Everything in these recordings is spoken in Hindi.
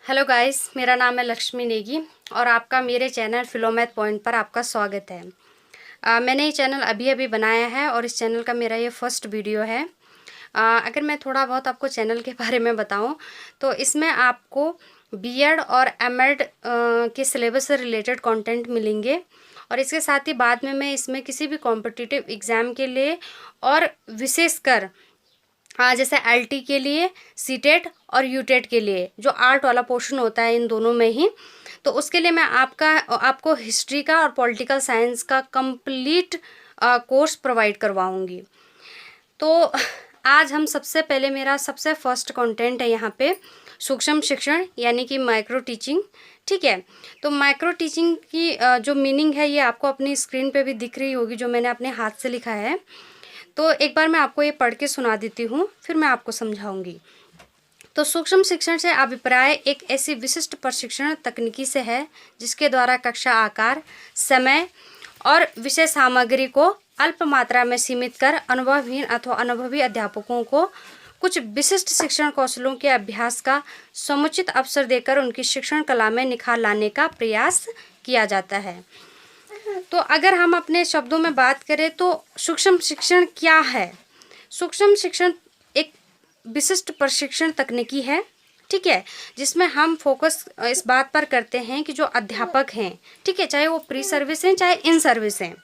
हेलो गाइस, मेरा नाम है लक्ष्मी नेगी और आपका मेरे चैनल फिलोमैथ पॉइंट पर आपका स्वागत है। मैंने ये चैनल अभी अभी बनाया है और इस चैनल का मेरा ये फर्स्ट वीडियो है। अगर मैं थोड़ा बहुत आपको चैनल के बारे में बताऊं तो इसमें आपको बीएड और एमएड के सिलेबस से रिलेटेड कंटेंट मिलेंगे और इसके साथ ही बाद में मैं इसमें किसी भी कॉम्पिटिटिव एग्ज़ाम के लिए और विशेषकर जैसे एलटी के लिए, सीटेट और यूटेट के लिए जो आर्ट वाला पोर्शन होता है इन दोनों में ही, तो उसके लिए मैं आपको हिस्ट्री का और पॉलिटिकल साइंस का कंप्लीट कोर्स प्रोवाइड करवाऊंगी। तो आज हम सबसे पहले मेरा सबसे फर्स्ट कंटेंट है यहाँ पे सूक्ष्म शिक्षण यानी कि माइक्रो टीचिंग। ठीक है, तो माइक्रो टीचिंग की जो मीनिंग है ये आपको अपनी स्क्रीन पे भी दिख रही होगी, जो मैंने अपने हाथ से लिखा है। तो एक बार मैं आपको ये पढ़ के सुना देती हूँ, फिर मैं आपको समझाऊंगी। तो सूक्ष्म शिक्षण से अभिप्राय एक ऐसी विशिष्ट प्रशिक्षण तकनीकी से है जिसके द्वारा कक्षा आकार, समय और विषय सामग्री को अल्प मात्रा में सीमित कर अनुभवहीन अथवा अनुभवी अध्यापकों को कुछ विशिष्ट शिक्षण कौशलों के अभ्यास का समुचित अवसर देकर उनकी शिक्षण कला में निखार लाने का प्रयास किया जाता है। तो अगर हम अपने शब्दों में बात करें तो सूक्ष्म शिक्षण क्या है? सूक्ष्म शिक्षण एक विशिष्ट प्रशिक्षण तकनीकी है, ठीक है, जिसमें हम फोकस इस बात पर करते हैं कि जो अध्यापक हैं, ठीक है, चाहे वो प्री सर्विस हैं चाहे इन सर्विस हैं,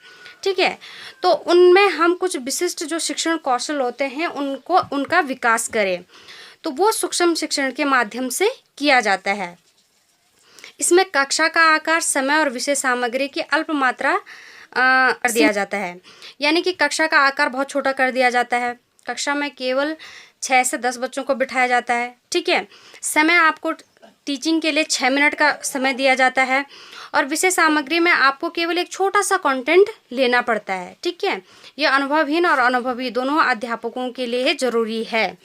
ठीक है, तो उनमें हम कुछ विशिष्ट जो शिक्षण कौशल होते हैं उनका विकास करें, तो वो सूक्ष्म शिक्षण के माध्यम से किया जाता है। इसमें कक्षा का आकार, समय और विषय सामग्री की अल्प मात्रा कर दिया जाता है, यानी कि कक्षा का आकार बहुत छोटा कर दिया जाता है। कक्षा में केवल 6 से 10 बच्चों को बिठाया जाता है, ठीक है। समय आपको टीचिंग के लिए 6 मिनट का समय दिया जाता है और विषय सामग्री में आपको केवल एक छोटा सा कंटेंट लेना पड़ता है, ठीक है। ये अनुभवहीन और अनुभवी दोनों अध्यापकों के लिए ज़रूरी है।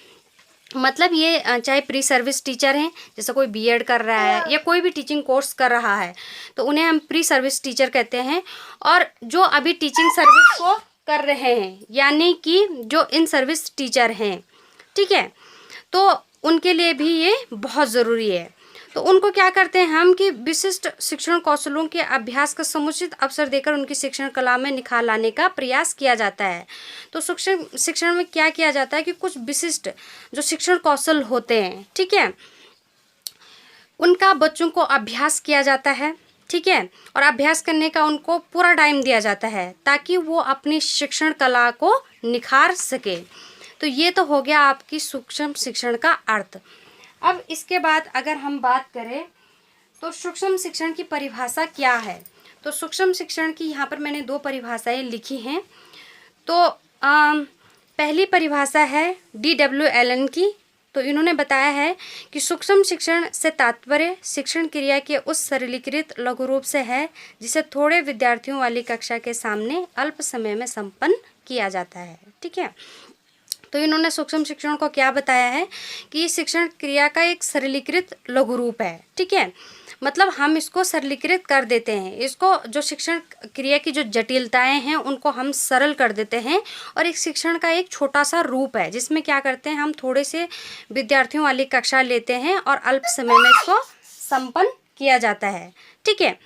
मतलब ये चाहे प्री सर्विस टीचर हैं, जैसे कोई बीएड कर रहा है या कोई भी टीचिंग कोर्स कर रहा है तो उन्हें हम प्री सर्विस टीचर कहते हैं, और जो अभी टीचिंग सर्विस को कर रहे हैं यानी कि जो इन सर्विस टीचर हैं, ठीक है, तो उनके लिए भी ये बहुत ज़रूरी है। तो उनको क्या करते हैं हम कि विशिष्ट शिक्षण कौशलों के अभ्यास का समुचित अवसर देकर उनकी शिक्षण कला में निखार लाने का प्रयास किया जाता है। तो शिक्षण में क्या किया जाता है कि कुछ विशिष्ट जो शिक्षण कौशल होते हैं, ठीक है, उनका बच्चों को अभ्यास किया जाता है, ठीक है, और अभ्यास करने का उनको पूरा टाइम दिया जाता है ताकि वो अपनी शिक्षण कला को निखार सके। तो ये तो हो गया आपकी सूक्ष्म शिक्षण का अर्थ। अब इसके बाद अगर हम बात करें तो सूक्ष्म शिक्षण की परिभाषा क्या है, तो सूक्ष्म शिक्षण की यहाँ पर मैंने 2 परिभाषाएं लिखी हैं। तो पहली परिभाषा है DW एलन की। तो इन्होंने बताया है कि सूक्ष्म शिक्षण से तात्पर्य शिक्षण क्रिया के उस सरलीकृत लघु रूप से है जिसे थोड़े विद्यार्थियों वाली कक्षा के सामने अल्प समय में संपन्न किया जाता है, ठीक है। तो इन्होंने सूक्ष्म शिक्षण को क्या बताया है कि ये शिक्षण क्रिया का एक सरलीकृत लघु रूप है, ठीक है, मतलब हम इसको सरलीकृत कर देते हैं, इसको जो शिक्षण क्रिया की जो जटिलताएं हैं उनको हम सरल कर देते हैं, और एक शिक्षण का एक छोटा सा रूप है जिसमें क्या करते हैं हम थोड़े से विद्यार्थियों वाली कक्षा लेते हैं और अल्प समय में इसको संपन्न किया जाता है, ठीक है।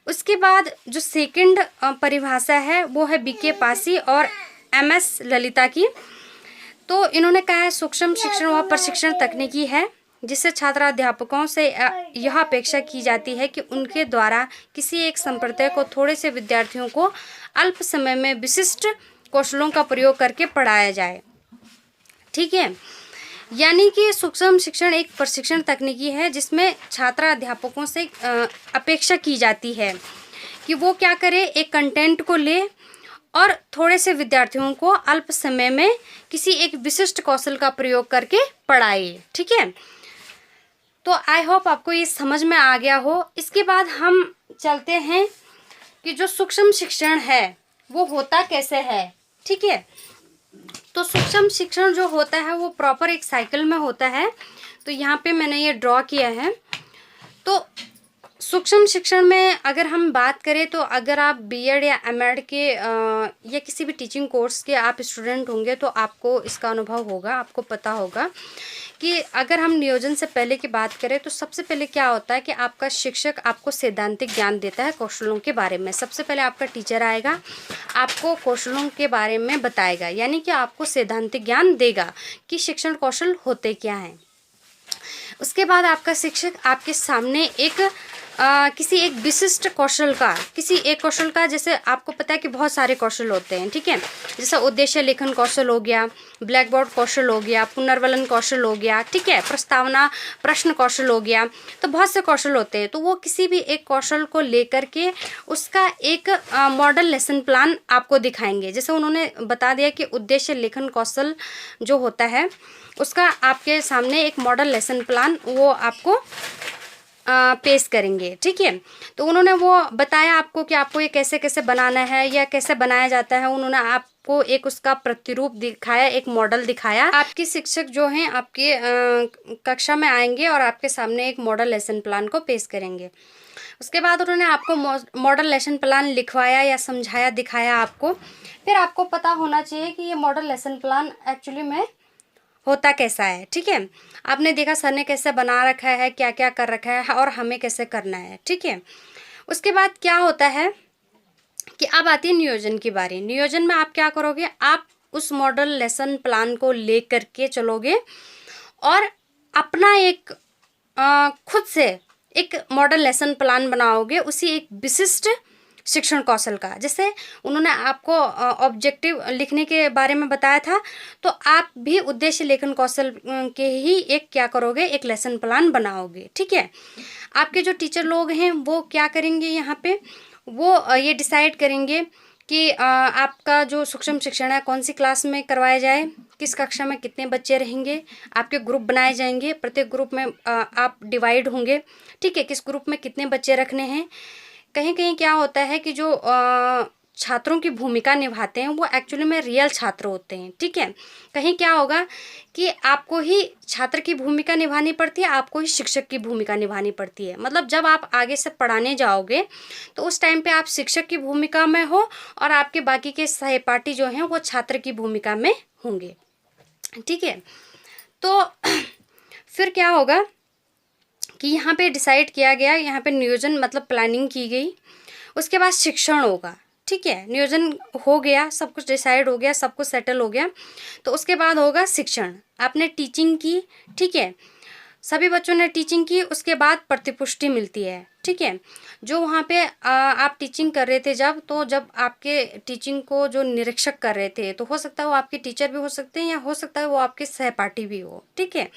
उसके बाद जो सेकंड परिभाषा है वो है BK पासी और MS ललिता की। तो इन्होंने कहा है सूक्ष्म शिक्षण वह प्रशिक्षण तकनीकी है जिससे छात्र अध्यापकों से यह अपेक्षा की जाती है कि उनके द्वारा किसी एक संप्रदाय को थोड़े से विद्यार्थियों को अल्प समय में विशिष्ट कौशलों का प्रयोग करके पढ़ाया जाए, ठीक है। यानी कि सूक्ष्म शिक्षण एक प्रशिक्षण तकनीकी है जिसमें छात्र अध्यापकों से अपेक्षा की जाती है कि वो क्या करे, एक कंटेंट को ले और थोड़े से विद्यार्थियों को अल्प समय में किसी एक विशिष्ट कौशल का प्रयोग करके पढ़ाए, ठीक है। तो आई होप आपको ये समझ में आ गया हो। इसके बाद हम चलते हैं कि जो सूक्ष्म शिक्षण है वो होता कैसे है, ठीक है। तो सूक्ष्म शिक्षण जो होता है वो प्रॉपर एक साइकिल में होता है। तो यहाँ पे मैंने ये ड्रॉ किया है। तो सूक्ष्म शिक्षण में अगर हम बात करें तो अगर आप बीएड या एमएड के या किसी भी टीचिंग कोर्स के आप स्टूडेंट होंगे तो आपको इसका अनुभव होगा, आपको पता होगा कि अगर हम नियोजन से पहले की बात करें तो सबसे पहले क्या होता है कि आपका शिक्षक आपको सैद्धांतिक ज्ञान देता है कौशलों के बारे में। सबसे पहले आपका टीचर आएगा, आपको कौशलों के बारे में बताएगा, यानी कि आपको सैद्धांतिक ज्ञान देगा कि शिक्षण कौशल होते क्या हैं। उसके बाद आपका शिक्षक आपके सामने किसी एक विशिष्ट कौशल का, किसी एक कौशल का, जैसे आपको पता है कि बहुत सारे कौशल होते हैं, ठीक है, जैसे उद्देश्य लेखन कौशल हो गया, ब्लैक बोर्ड कौशल हो गया, पुनर्वलन कौशल हो गया, ठीक है, प्रस्तावना प्रश्न कौशल हो गया। तो बहुत से कौशल होते हैं। तो वो किसी भी एक कौशल को लेकर के उसका एक मॉडल लेसन प्लान आपको दिखाएंगे। जैसे उन्होंने बता दिया कि उद्देश्य लेखन कौशल जो होता है उसका आपके सामने एक मॉडल लेसन प्लान वो आपको पेश करेंगे, ठीक है। तो उन्होंने वो बताया आपको कि आपको ये कैसे कैसे बनाना है या कैसे बनाया जाता है। उन्होंने आपको एक उसका प्रतिरूप दिखाया, एक मॉडल दिखाया। आपके शिक्षक जो हैं आपके कक्षा में आएंगे और आपके सामने एक मॉडल लेसन प्लान को पेश करेंगे। उसके बाद उन्होंने आपको मॉडल लेसन प्लान लिखवाया या समझाया, दिखाया आपको। फिर आपको पता होना चाहिए कि ये मॉडल लेसन प्लान एक्चुअली में होता कैसा है, ठीक है। आपने देखा सर ने कैसे बना रखा है, क्या क्या कर रखा है और हमें कैसे करना है, ठीक है। उसके बाद क्या होता है कि अब आती है नियोजन की बारी। नियोजन में आप क्या करोगे, आप उस मॉडल लेसन प्लान को ले करके चलोगे और अपना एक खुद से एक मॉडल लेसन प्लान बनाओगे उसी एक विशिष्ट शिक्षण कौशल का। जैसे उन्होंने आपको ऑब्जेक्टिव लिखने के बारे में बताया था, तो आप भी उद्देश्य लेखन कौशल के ही एक क्या करोगे, एक लेसन प्लान बनाओगे, ठीक है। आपके जो टीचर लोग हैं वो क्या करेंगे, यहाँ पे वो ये डिसाइड करेंगे कि आपका जो सूक्ष्म शिक्षण है कौन सी क्लास में करवाया जाए, किस कक्षा में कितने बच्चे रहेंगे, आपके ग्रुप बनाए जाएंगे, प्रत्येक ग्रुप में आप डिवाइड होंगे, ठीक है, किस ग्रुप में कितने बच्चे रखने हैं। कहीं कहीं क्या होता है कि जो छात्रों की भूमिका निभाते हैं वो एक्चुअली में रियल छात्र होते हैं, ठीक है। कहीं क्या होगा कि आपको ही छात्र की भूमिका निभानी पड़ती है, आपको ही शिक्षक की भूमिका निभानी पड़ती है। मतलब जब आप आगे से पढ़ाने जाओगे तो उस टाइम पे आप शिक्षक की भूमिका में हो और आपके बाकी के सहपाठी जो हैं वो छात्र की भूमिका में होंगे, ठीक है। तो फिर क्या होगा कि यहाँ पे डिसाइड किया गया, यहाँ पे नियोजन मतलब प्लानिंग की गई। उसके बाद शिक्षण होगा, ठीक है। नियोजन हो गया, सब कुछ डिसाइड हो गया, सब कुछ सेटल हो गया, तो उसके बाद होगा शिक्षण। आपने टीचिंग की, ठीक है, सभी बच्चों ने टीचिंग की, उसके बाद प्रतिपुष्टि मिलती है, ठीक है। जो वहाँ पे आप टीचिंग कर रहे थे जब आपके टीचिंग को जो निरीक्षक कर रहे थे, तो हो सकता है वो आपके टीचर भी हो सकते हैं या हो सकता है वो आपके सहपाठी भी हो, ठीक है।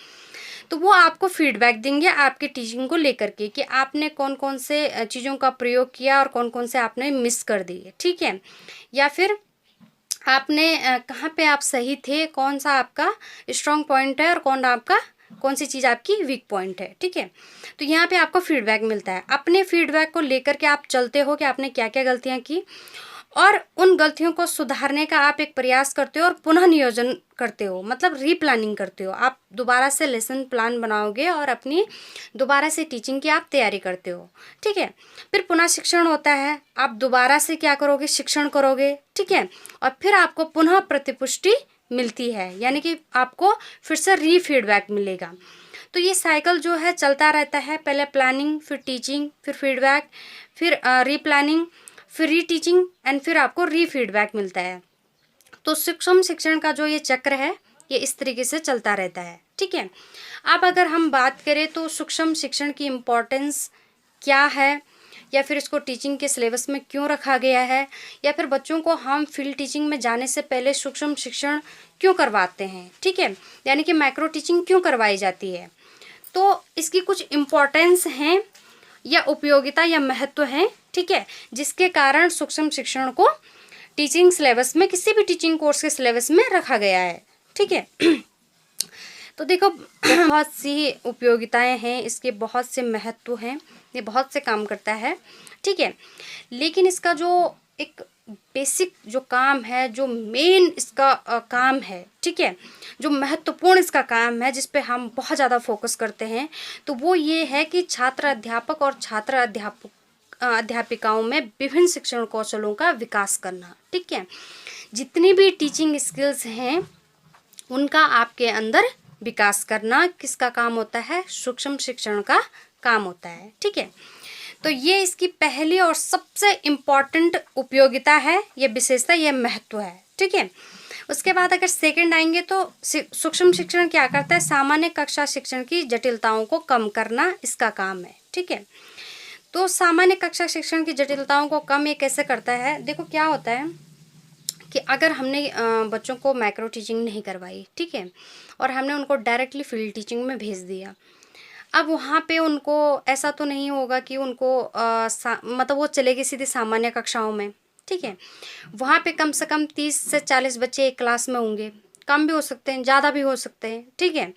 तो वो आपको फीडबैक देंगे आपकी टीचिंग को लेकर के कि आपने कौन कौन से चीज़ों का प्रयोग किया और कौन कौन से आपने मिस कर दिए, ठीक है, या फिर आपने कहाँ पे आप सही थे, कौन सा आपका स्ट्रॉन्ग पॉइंट है और कौन सी चीज़ आपकी वीक पॉइंट है, ठीक है। तो यहाँ पे आपको फीडबैक मिलता है। अपने फीडबैक को लेकर के आप चलते हो कि आपने क्या क्या गलतियाँ की और उन गलतियों को सुधारने का आप एक प्रयास करते हो और पुनः नियोजन करते हो, मतलब रीप्लानिंग करते हो। आप दोबारा से लेसन प्लान बनाओगे और अपनी दोबारा से टीचिंग की आप तैयारी करते हो, ठीक है। फिर पुनः शिक्षण होता है, आप दोबारा से क्या करोगे, शिक्षण करोगे, ठीक है, और फिर आपको पुनः प्रतिपुष्टि मिलती है, यानी कि आपको फिर से री फीडबैक मिलेगा। तो ये साइकिल जो है चलता रहता है, पहले प्लानिंग, फिर टीचिंग, फिर फीडबैक, फिर रीप्लानिंग, फिर री टीचिंग एंड फिर आपको री फीडबैक मिलता है। तो सूक्ष्म शिक्षण का जो ये चक्र है ये इस तरीके से चलता रहता है, ठीक है। अब अगर हम बात करें तो सूक्ष्म शिक्षण की इम्पोर्टेंस क्या है, या फिर इसको टीचिंग के सिलेबस में क्यों रखा गया है, या फिर बच्चों को हम फील्ड टीचिंग में जाने से पहले सूक्ष्म शिक्षण क्यों करवाते हैं, ठीक है, यानी कि माइक्रो टीचिंग क्यों करवाई जाती है। तो इसकी कुछ इम्पोर्टेंस हैं या उपयोगिता या महत्व है, ठीक है, जिसके कारण सूक्ष्म शिक्षण को टीचिंग सिलेबस में, किसी भी टीचिंग कोर्स के सिलेबस में रखा गया है, ठीक है। तो देखो बहुत सी उपयोगिताएं हैं इसके, बहुत से महत्व हैं, ये बहुत से काम करता है, ठीक है। लेकिन इसका जो एक बेसिक जो काम है, जो मेन इसका काम है, ठीक है, जो महत्वपूर्ण इसका काम है, जिस पे हम बहुत ज़्यादा फोकस करते हैं, तो वो ये है कि छात्र अध्यापक और छात्र अध्यापिकाओं में विभिन्न शिक्षण कौशलों का विकास करना, ठीक है। जितनी भी टीचिंग स्किल्स हैं उनका आपके अंदर विकास करना किसका काम होता है? सूक्ष्म शिक्षण का काम होता है। ठीक है, तो ये इसकी पहली और सबसे इम्पॉर्टेंट उपयोगिता है, ये विशेषता, ये महत्व है। ठीक है, उसके बाद अगर सेकंड आएंगे तो सूक्ष्म शिक्षण क्या करता है? सामान्य कक्षा शिक्षण की जटिलताओं को कम करना इसका काम है। ठीक है, तो सामान्य कक्षा शिक्षण की जटिलताओं को कम ये कैसे करता है? देखो क्या होता है कि अगर हमने बच्चों को माइक्रो टीचिंग नहीं करवाई, ठीक है, और हमने उनको डायरेक्टली फील्ड टीचिंग में भेज दिया, अब वहाँ पे उनको ऐसा तो नहीं होगा कि उनको मतलब वो चलेगी सीधी सामान्य कक्षाओं में। ठीक है, वहाँ पे कम से कम 30 से 40 बच्चे एक क्लास में होंगे, कम भी हो सकते हैं, ज़्यादा भी हो सकते हैं। ठीक है,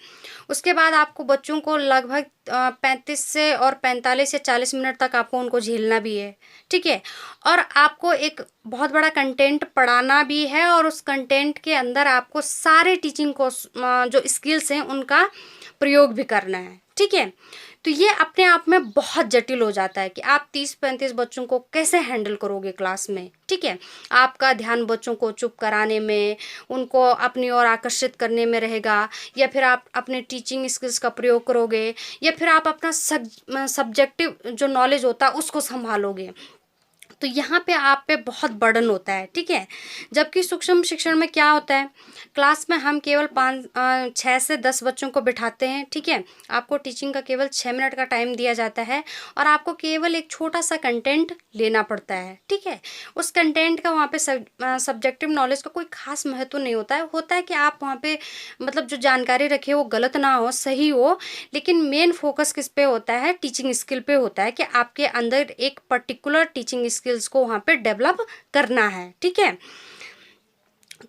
उसके बाद आपको बच्चों को लगभग 35 से और 45 या 40 मिनट तक आपको उनको झेलना भी है। ठीक है, और आपको एक बहुत बड़ा कंटेंट पढ़ाना भी है, और उस कंटेंट के अंदर आपको सारे टीचिंग को जो स्किल्स हैं उनका प्रयोग भी करना है। ठीक है, तो ये अपने आप में बहुत जटिल हो जाता है कि आप 30-35 बच्चों को कैसे हैंडल करोगे क्लास में। ठीक है, आपका ध्यान बच्चों को चुप कराने में, उनको अपनी ओर आकर्षित करने में रहेगा, या फिर आप अपने टीचिंग स्किल्स का प्रयोग करोगे, या फिर आप अपना सब्जेक्टिव जो नॉलेज होता है उसको संभालोगे। तो यहाँ पे आप पे बहुत बर्डन होता है। ठीक है, जबकि सूक्ष्म शिक्षण में क्या होता है? क्लास में हम केवल 6 से 10 बच्चों को बिठाते हैं। ठीक है, आपको टीचिंग का केवल 6 मिनट का टाइम दिया जाता है, और आपको केवल एक छोटा सा कंटेंट लेना पड़ता है। ठीक है, उस कंटेंट का वहाँ पे सब्जेक्टिव नॉलेज का कोई खास महत्व नहीं होता है। होता है कि आप वहाँ पे मतलब जो जानकारी रखे वो गलत ना हो, सही हो, लेकिन मेन फोकस किस पे होता है? टीचिंग स्किल पे होता है कि आपके अंदर एक पर्टिकुलर टीचिंग स्किल्स को वहाँ पे डेवलप करना है। ठीक है,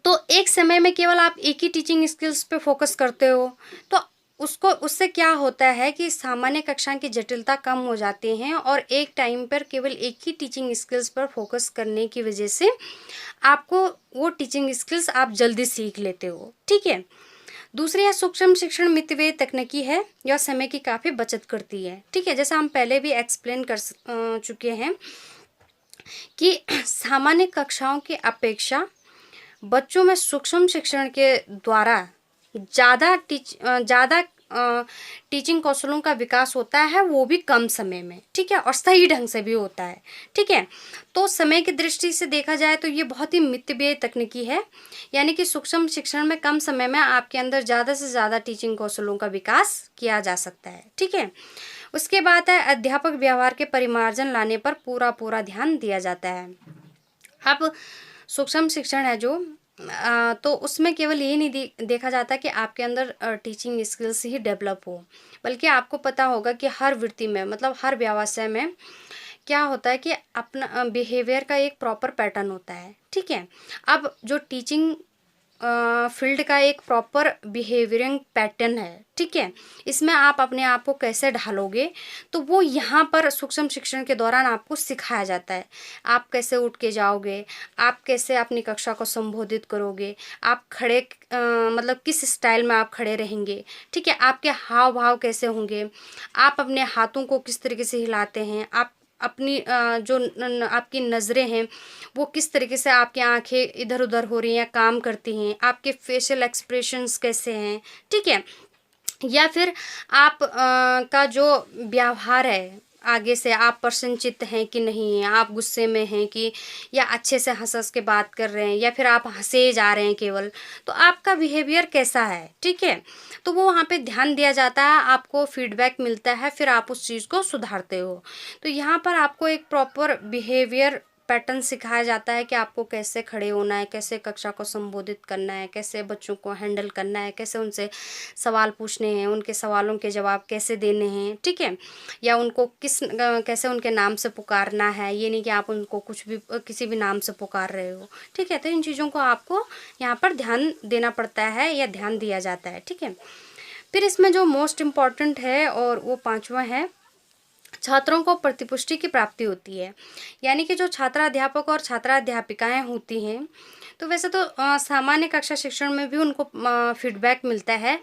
तो एक समय में केवल आप एक ही टीचिंग स्किल्स पे फोकस करते हो, तो उससे क्या होता है कि सामान्य कक्षा की जटिलता कम हो जाती हैं, और एक टाइम पर केवल एक ही टीचिंग स्किल्स पर फोकस करने की वजह से आपको वो टीचिंग स्किल्स आप जल्दी सीख लेते हो। ठीक है, दूसरी है सूक्ष्म शिक्षण मितव्ययी तकनीकी है, यह समय की काफ़ी बचत करती है। ठीक है, जैसा हम पहले भी एक्सप्लेन कर चुके हैं कि सामान्य कक्षाओं की अपेक्षा बच्चों में सूक्ष्म शिक्षण के द्वारा ज़्यादा टीचिंग कौशलों का विकास होता है, वो भी कम समय में। ठीक है, और सही ढंग से भी होता है। ठीक है, तो समय की दृष्टि से देखा जाए तो ये बहुत ही मितव्ययी तकनीकी है, यानी कि सूक्ष्म शिक्षण में कम समय में आपके अंदर ज़्यादा से ज़्यादा टीचिंग कौशलों का विकास किया जा सकता है। ठीक है, उसके बाद है अध्यापक व्यवहार के परिमार्जन लाने पर पूरा ध्यान दिया जाता है। अब सूक्ष्म शिक्षण है जो तो उसमें केवल ये नहीं देखा जाता कि आपके अंदर टीचिंग स्किल्स ही डेवलप हो, बल्कि आपको पता होगा कि हर वृत्ति में, मतलब हर व्यवसाय में क्या होता है कि अपना बिहेवियर का एक प्रॉपर पैटर्न होता है। ठीक है, अब जो टीचिंग फील्ड का एक प्रॉपर बिहेवियरिंग पैटर्न है। ठीक है, इसमें आप अपने आप को कैसे ढालोगे, तो वो यहाँ पर सूक्ष्म शिक्षण के दौरान आपको सिखाया जाता है। आप कैसे उठ के जाओगे, आप कैसे अपनी कक्षा को संबोधित करोगे, आप खड़े मतलब किस स्टाइल में आप खड़े रहेंगे। ठीक है, आपके हाव भाव कैसे होंगे, आप अपने हाथों को किस तरीके से हिलाते हैं, आप अपनी जो आपकी नज़रें हैं वो किस तरीके से, आपकी आंखें इधर उधर हो रही हैं, काम करती हैं, आपके फेशियल एक्सप्रेशंस कैसे हैं। ठीक है, या फिर आप का जो व्यवहार है, आगे से आप प्रसन्नचित्त हैं कि नहीं हैं, आप गुस्से में हैं कि, या अच्छे से हंस हंस के बात कर रहे हैं, या फिर आप हंसे जा रहे हैं केवल, तो आपका बिहेवियर कैसा है। ठीक है, तो वो वहाँ पे ध्यान दिया जाता है, आपको फीडबैक मिलता है, फिर आप उस चीज़ को सुधारते हो। तो यहाँ पर आपको एक प्रॉपर बिहेवियर पैटर्न सिखाया जाता है कि आपको कैसे खड़े होना है, कैसे कक्षा को संबोधित करना है, कैसे बच्चों को हैंडल करना है, कैसे उनसे सवाल पूछने हैं, उनके सवालों के जवाब कैसे देने हैं। ठीक है, या उनको कैसे उनके नाम से पुकारना है, ये नहीं कि आप उनको कुछ भी किसी भी नाम से पुकार रहे हो। ठीक है, तो इन चीज़ों को आपको यहाँ पर ध्यान देना पड़ता है, या ध्यान दिया जाता है। ठीक है, फिर इसमें जो मोस्ट इम्पॉर्टेंट है और वो 5वां है, छात्रों को प्रतिपुष्टि की प्राप्ति होती है। यानी कि जो छात्राध्यापक और छात्राध्यापिकाएं होती हैं, तो वैसे तो सामान्य कक्षा शिक्षण में भी उनको फीडबैक मिलता है,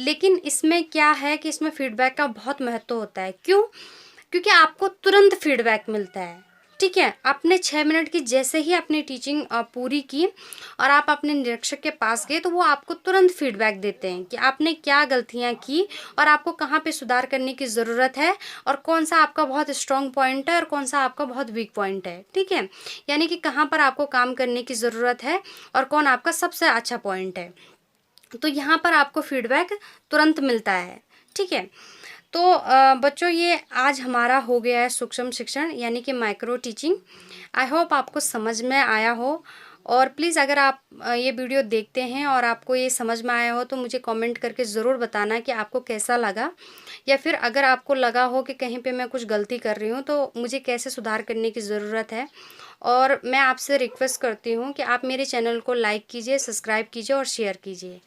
लेकिन इसमें क्या है कि इसमें फीडबैक का बहुत महत्व होता है। क्यों? क्योंकि आपको तुरंत फीडबैक मिलता है। ठीक है। आपने 6 मिनट की जैसे ही अपनी टीचिंग पूरी की और आप अपने निरीक्षक के पास गए, तो वो आपको तुरंत फीडबैक देते हैं कि आपने क्या गलतियाँ की और आपको कहाँ पे सुधार करने की ज़रूरत है, और कौन सा आपका बहुत स्ट्रॉन्ग पॉइंट है और कौन सा आपका बहुत वीक पॉइंट है। ठीक है, यानी कि कहाँ पर आपको काम करने की ज़रूरत है और कौन आपका सबसे अच्छा पॉइंट है। तो यहाँ पर आपको फीडबैक तुरंत मिलता है। ठीक है, तो बच्चों ये आज हमारा हो गया है सूक्ष्म शिक्षण यानी कि माइक्रो टीचिंग। आई होप आपको समझ में आया हो, और प्लीज़ अगर आप ये वीडियो देखते हैं और आपको ये समझ में आया हो तो मुझे कमेंट करके ज़रूर बताना कि आपको कैसा लगा, या फिर अगर आपको लगा हो कि कहीं पे मैं कुछ गलती कर रही हूँ तो मुझे कैसे सुधार करने की ज़रूरत है। और मैं आपसे रिक्वेस्ट करती हूँ कि आप मेरे चैनल को लाइक कीजिए, सब्सक्राइब कीजिए और शेयर कीजिए।